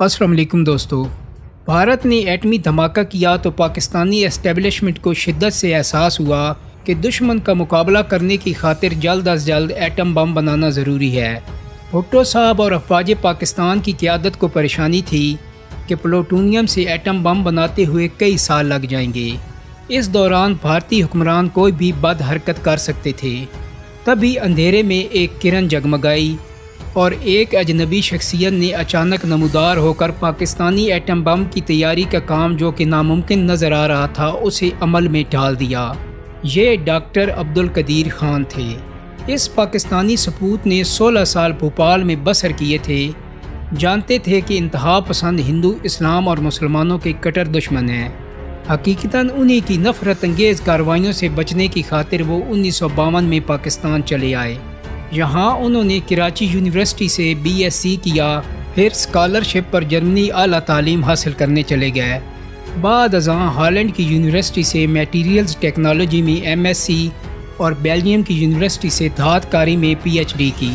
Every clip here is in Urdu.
السلام علیکم دوستو، بھارت نے ایٹمی دھماکہ کیا تو پاکستانی اسٹیبلشمنٹ کو شدت سے احساس ہوا کہ دشمن کا مقابلہ کرنے کی خاطر جلد از جلد ایٹم بم بنانا ضروری ہے۔ بھٹو صاحب اور افواج پاکستان کی قیادت کو پریشانی تھی کہ پلوٹونیم سے ایٹم بم بناتے ہوئے کئی سال لگ جائیں گے۔ اس دوران بھارتی حکمران کوئی بھی بد حرکت کر سکتے تھے۔ تبھی اندھیرے میں ایک کرن جگمگائی اور ایک اجنبی شخصیت نے اچانک نمودار ہو کر پاکستانی ایٹم بم کی تیاری کا کام جو کہ ناممکن نظر آ رہا تھا اسے عمل میں ڈال دیا۔ یہ ڈاکٹر عبدالقدیر خان تھے۔ اس پاکستانی سپوت نے 16 سال بھوپال میں بسر کیے تھے۔ جانتے تھے کہ انتہا پسند ہندو اسلام اور مسلمانوں کے کٹر دشمن ہیں۔ حقیقتاً انہی کی نفرت انگیز کارروائیوں سے بچنے کی خاطر وہ 1952 میں پاکستان چلے آئے۔ یہاں انہوں نے کراچی یونیورسٹی سے BSc کیا، پھر اسکالرشپ پر جرمنی اعلیٰ تعلیم حاصل کرنے چلے گئے۔ بعد ازاں ہالینڈ کی یونیورسٹی سے میٹیریلز ٹیکنالوجی میں MSc اور بیلجیم کی یونیورسٹی سے دھات کاری میں PhD کی۔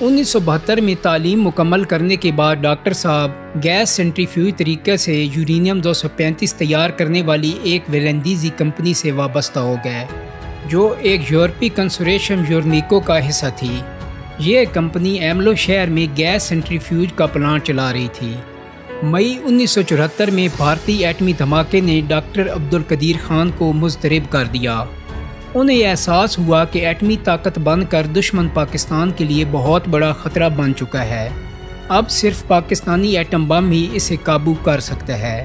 1972 میں تعلیم مکمل کرنے کے بعد ڈاکٹر صاحب گیس سینٹریفیوج طریقے سے یورینیم 235 تیار کرنے والی ایک ویلندیزی کمپنی سے وابستہ ہو گئے، جو ایک یورپی کنسورشیم یورنیکو کا حصہ تھی۔ یہ کمپنی ایملو شہر میں گیس سینٹریفیوج کا پلانٹ چلا رہی تھی۔ مئی 1974 میں بھارتی ایٹمی دھماکے نے ڈاکٹر عبدالقدیر خان کو مضطرب کر دیا۔ انہیں احساس ہوا کہ ایٹمی طاقت بن کر دشمن پاکستان کے لیے بہت بڑا خطرہ بن چکا ہے۔ اب صرف پاکستانی ایٹم بم ہی اسے قابو کر سکتا ہے۔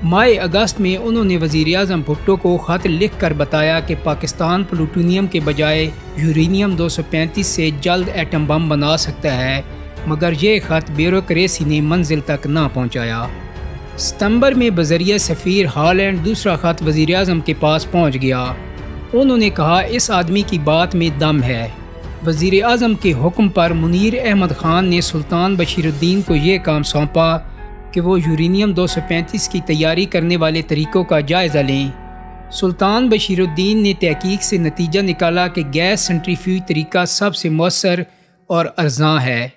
ماہ اگست میں انہوں نے وزیر اعظم بھٹو کو خط لکھ کر بتایا کہ پاکستان پلوٹونیم کے بجائے یورینیم 235 سے جلد ایٹم بم بنا سکتا ہے، مگر یہ خط بیوروکریسی نے منزل تک نہ پہنچایا۔ ستمبر میں بذریعہ سفیر ہالینڈ دوسرا خط وزیر اعظم کے پاس پہنچ گیا۔ انہوں نے کہا اس آدمی کی بات میں دم ہے۔ وزیر اعظم کے حکم پر منیر احمد خان نے سلطان بشیر الدین کو یہ کام سونپا کہ وہ یورینیم 235 کی تیاری کرنے والے طریقوں کا جائزہ لیں۔ سلطان بشیر الدین نے تحقیق سے نتیجہ نکالا کہ گیس سینٹریفیوج طریقہ سب سے مؤثر اور ارزاں ہے۔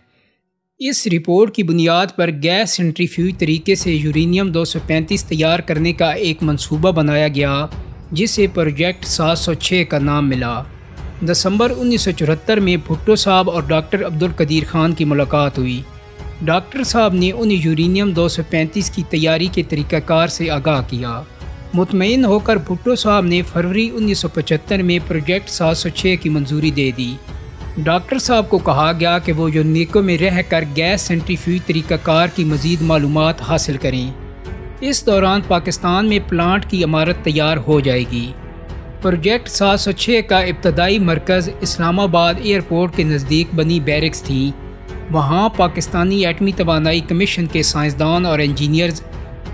اس رپورٹ کی بنیاد پر گیس سینٹریفیوج طریقے سے یورینیم 235 تیار کرنے کا ایک منصوبہ بنایا گیا، جسے پروجیکٹ 706 کا نام ملا۔ دسمبر 1974 میں بھٹو صاحب اور ڈاکٹر عبدالقدیر خان کی ملاقات ہوئی۔ ڈاکٹر صاحب نے انہیں یورینیم 235 کی تیاری کے طریقہ کار سے آگاہ کیا۔ مطمئن ہو کر بھٹو صاحب نے فروری 1975 میں پروجیکٹ 706 کی منظوری دے دی۔ ڈاکٹر صاحب کو کہا گیا کہ وہ یونیکو میں رہ کر گیس سینٹریفیوج طریقہ کار کی مزید معلومات حاصل کریں۔ اس دوران پاکستان میں پلانٹ کی عمارت تیار ہو جائے گی۔ پروجیکٹ 706 کا ابتدائی مرکز اسلام آباد ایئرپورٹ کے نزدیک بنی بیرکس تھیں۔ وہاں پاکستانی ایٹمی توانائی کمیشن کے سائنسدان اور انجینئرز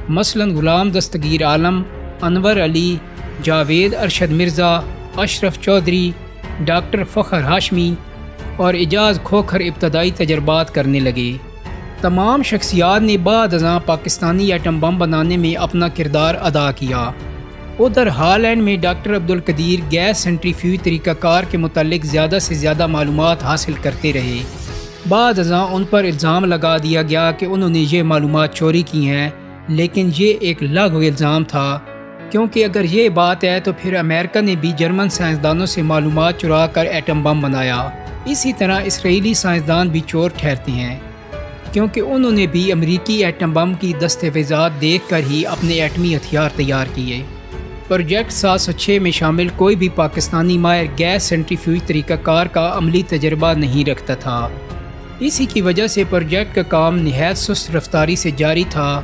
مثلاً غلام دستگیر عالم، انور علی، جاوید ارشد مرزا، اشرف چودھری، ڈاکٹر فخر ہاشمی اور اعجاز کھوکھر ابتدائی تجربات کرنے لگے۔ تمام شخصیات نے بعد ازاں پاکستانی ایٹم بم بنانے میں اپنا کردار ادا کیا۔ ادھر ہالینڈ میں ڈاکٹر عبدالقدیر گیس سینٹریفیوج طریقہ کار کے متعلق زیادہ سے زیادہ معلومات حاصل کرتے رہے۔ بعد ازاں ان پر الزام لگا دیا گیا کہ انہوں نے یہ معلومات چوری کی ہیں، لیکن یہ ایک لغو الزام تھا، کیونکہ اگر یہ بات ہے تو پھر امریکہ نے بھی جرمن سائنسدانوں سے معلومات چرا کر ایٹم بم بنایا۔ اسی طرح اسرائیلی سائنسدان بھی چور ٹھہرتے ہیں، کیونکہ انہوں نے بھی امریکی ایٹم بم کی دستاویزات دیکھ کر ہی اپنے ایٹمی ہتھیار تیار کیے۔ پروجیکٹ 706 میں شامل کوئی بھی پاکستانی ماہر گیس سینٹریفیوج طریقہ کار کا عملی تجربہ نہیں رکھتا تھا۔ اسی کی وجہ سے پروجیکٹ کا کام نہایت سست رفتاری سے جاری تھا۔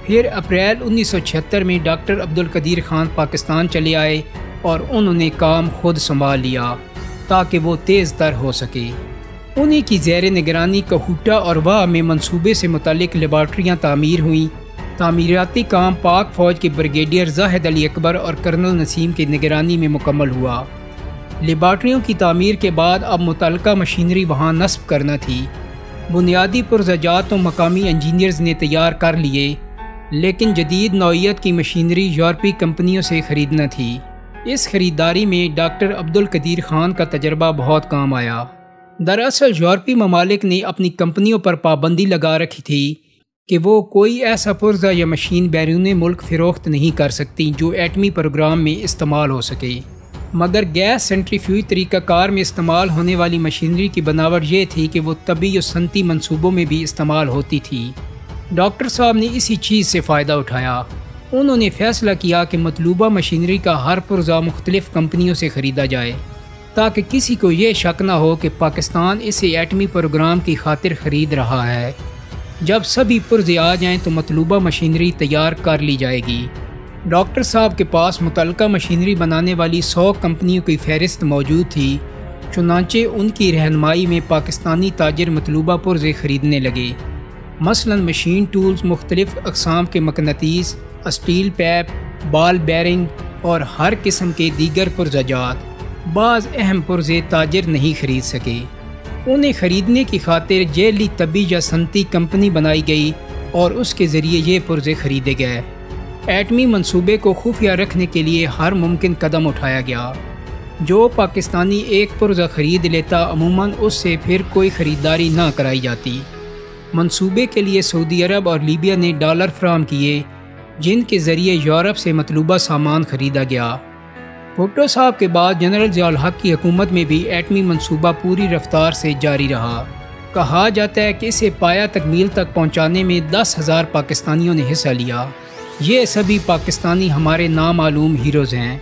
پھر اپریل 1976 میں ڈاکٹر عبدالقدیر خان پاکستان چلے آئے اور انہوں نے کام خود سنبھال لیا تاکہ وہ تیز تر ہو سکے۔ انہی کی زیر نگرانی کہوٹا اور واہ میں منصوبے سے متعلق لیبارٹریاں تعمیر ہوئیں۔ تعمیراتی کام پاک فوج کے بریگیڈیئر زاہد علی اکبر اور کرنل نسیم کی نگرانی میں مکمل ہوا۔ لیبارٹریوں کی تعمیر کے بعد اب متعلقہ مشینری وہاں نصب کرنا تھی۔ بنیادی پرزجات تو مقامی انجینئرز نے تیار کر لیے، لیکن جدید نوعیت کی مشینری یورپی کمپنیوں سے خریدنا تھی۔ اس خریداری میں ڈاکٹر عبدالقدیر خان کا تجربہ بہت کام آیا۔ دراصل یورپی ممالک نے اپنی کمپنیوں پر پابندی لگا رکھی تھی کہ وہ کوئی ایسا پرزہ یا مشین بیرون ملک فروخت نہیں کر سکتی جو ایٹمی پروگرام میں استعمال ہو سکے، مگر گیس سینٹریفیوج طریقہ کار میں استعمال ہونے والی مشینری کی بناوٹ یہ تھی کہ وہ طبی و صنعتی منصوبوں میں بھی استعمال ہوتی تھی۔ ڈاکٹر صاحب نے اسی چیز سے فائدہ اٹھایا۔ انہوں نے فیصلہ کیا کہ مطلوبہ مشینری کا ہر پرزہ مختلف کمپنیوں سے خریدا جائے تاکہ کسی کو یہ شک نہ ہو کہ پاکستان اسے ایٹمی پروگرام کی خاطر خرید رہا ہے۔ جب سبھی پرزے آ جائیں تو مطلوبہ مشینری تیار کر لی جائے گی۔ ڈاکٹر صاحب کے پاس متعلقہ مشینری بنانے والی 100 کمپنیوں کی فہرست موجود تھی، چنانچہ ان کی رہنمائی میں پاکستانی تاجر مطلوبہ پرزے خریدنے لگے، مثلا مشین ٹولز، مختلف اقسام کے مقناطیس، اسٹیل پیپ، بال بیرنگ اور ہر قسم کے دیگر پرزہ جات۔ بعض اہم پرزے تاجر نہیں خرید سکے، انہیں خریدنے کی خاطر ذیلی طبی یا صنعتی کمپنی بنائی گئی اور اس کے ذریعے یہ پرزے خریدے گئے۔ ایٹمی منصوبے کو خفیہ رکھنے کے لیے ہر ممکن قدم اٹھایا گیا۔ جو پاکستانی ایک پرزہ خرید لیتا عموماً اس سے پھر کوئی خریداری نہ کرائی جاتی۔ منصوبے کے لیے سعودی عرب اور لیبیا نے ڈالر فراہم کیے جن کے ذریعے یورپ سے مطلوبہ سامان خریدا گیا۔ بھٹو صاحب کے بعد جنرل ضیاء الحق کی حکومت میں بھی ایٹمی منصوبہ پوری رفتار سے جاری رہا۔ کہا جاتا ہے کہ اسے پایہ تکمیل تک پہنچانے میں 10,000 پاکستانیوں نے حصہ لیا۔ یہ سبھی پاکستانی ہمارے نامعلوم ہیروز ہیں۔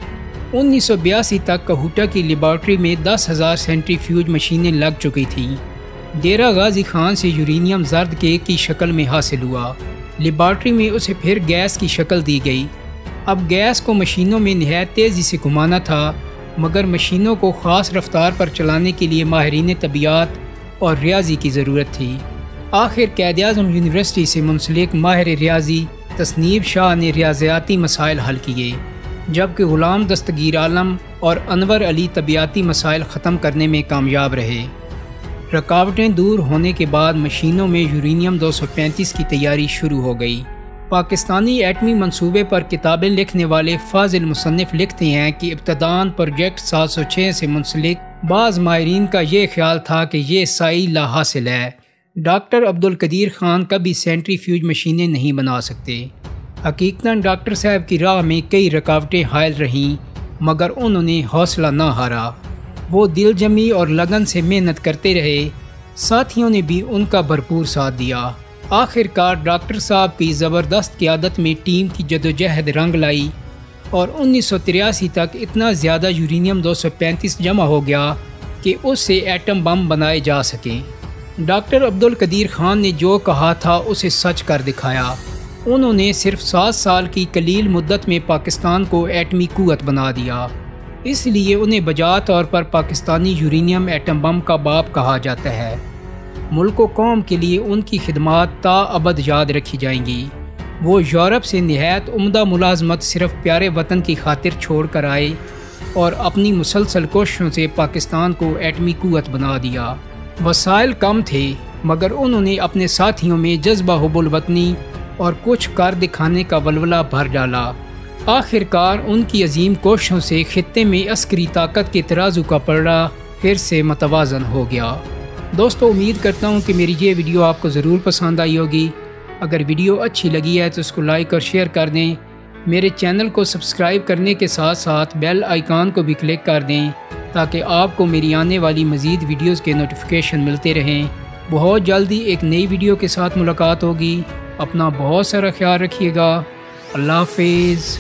1982 تک کہوٹہ کی لیبارٹری میں 10,000 سینٹریفیوج مشینیں لگ چکی تھیں۔ ڈیرہ غازی خان سے یورینیم زرد کیک کی شکل میں حاصل ہوا، لیبارٹری میں اسے پھر گیس کی شکل دی گئی۔ اب گیس کو مشینوں میں نہایت تیزی سے گھمانا تھا، مگر مشینوں کو خاص رفتار پر چلانے کے لیے ماہرین طبیعیات اور ریاضی کی ضرورت تھی۔ آخر قائد-اعظم یونیورسٹی سے منسلک ماہر ریاضی تصنیف شاہ نے ریاضیاتی مسائل حل کیے، جبکہ غلام دستگیر عالم اور انور علی طبیعیاتی مسائل ختم کرنے میں کامیاب رہے۔ رکاوٹیں دور ہونے کے بعد مشینوں میں یورینیم 235 کی تیاری شروع ہو گئی۔ پاکستانی ایٹمی منصوبے پر کتابیں لکھنے والے فاضل مصنف لکھتے ہیں کہ ابتداءً پروجیکٹ 706 سے منسلک بعض ماہرین کا یہ خیال تھا کہ یہ سعی لا حاصل ہے۔ ڈاکٹر عبدالقدیر خان کبھی سینٹریفیوج مشینیں نہیں بنا سکتے۔ حقیقتاً ڈاکٹر صاحب کی راہ میں کئی رکاوٹیں حائل رہیں، مگر انہوں نے حوصلہ نہ ہارا۔ وہ دل جمی اور لگن سے محنت کرتے رہے، ساتھیوں نے بھی ان کا بھرپور ساتھ دیا۔ آخر کار ڈاکٹر صاحب کی زبردست قیادت میں ٹیم کی جدوجہد رنگ لائی اور 1983 تک اتنا زیادہ یورینیم 235 جمع ہو گیا کہ اس سے ایٹم بم بنائے جا سکیں۔ ڈاکٹر عبدالقدیر خان نے جو کہا تھا اسے سچ کر دکھایا۔ انہوں نے صرف 7 سال کی قلیل مدت میں پاکستان کو ایٹمی قوت بنا دیا، اس لیے انہیں بجا طور پر پاکستانی یورینیم ایٹم بم کا باپ کہا جاتا ہے۔ ملک و قوم کے لیے ان کی خدمات تا ابد یاد رکھی جائیں گی۔ وہ یورپ سے نہایت عمدہ ملازمت صرف پیارے وطن کی خاطر چھوڑ کر آئے اور اپنی مسلسل کوششوں سے پاکستان کو ایٹمی قوت بنا دیا۔ وسائل کم تھے، مگر انہوں نے اپنے ساتھیوں میں جذبہ حب الوطنی اور کچھ کر دکھانے کا ولولہ بھر ڈالا۔ آخر کار ان کی عظیم کوششوں سے خطے میں عسکری طاقت کے ترازو کا پلڑا پھر سے متوازن ہو گیا۔ دوستو، امید کرتا ہوں کہ میری یہ ویڈیو آپ کو ضرور پسند آئی ہوگی۔ اگر ویڈیو اچھی لگی ہے تو اس کو لائک اور شیئر کر دیں۔ میرے چینل کو سبسکرائب کرنے کے ساتھ ساتھ بیل آئیکن کو بھی کلک کر دیں تاکہ آپ کو میری آنے والی مزید ویڈیوز کے نوٹیفیکیشن ملتے رہیں۔ بہت جلدی ایک نئی ویڈیو کے ساتھ ملاقات ہوگی۔ اپنا بہت سارا خیال رکھیے گا۔ اللہ حافظ۔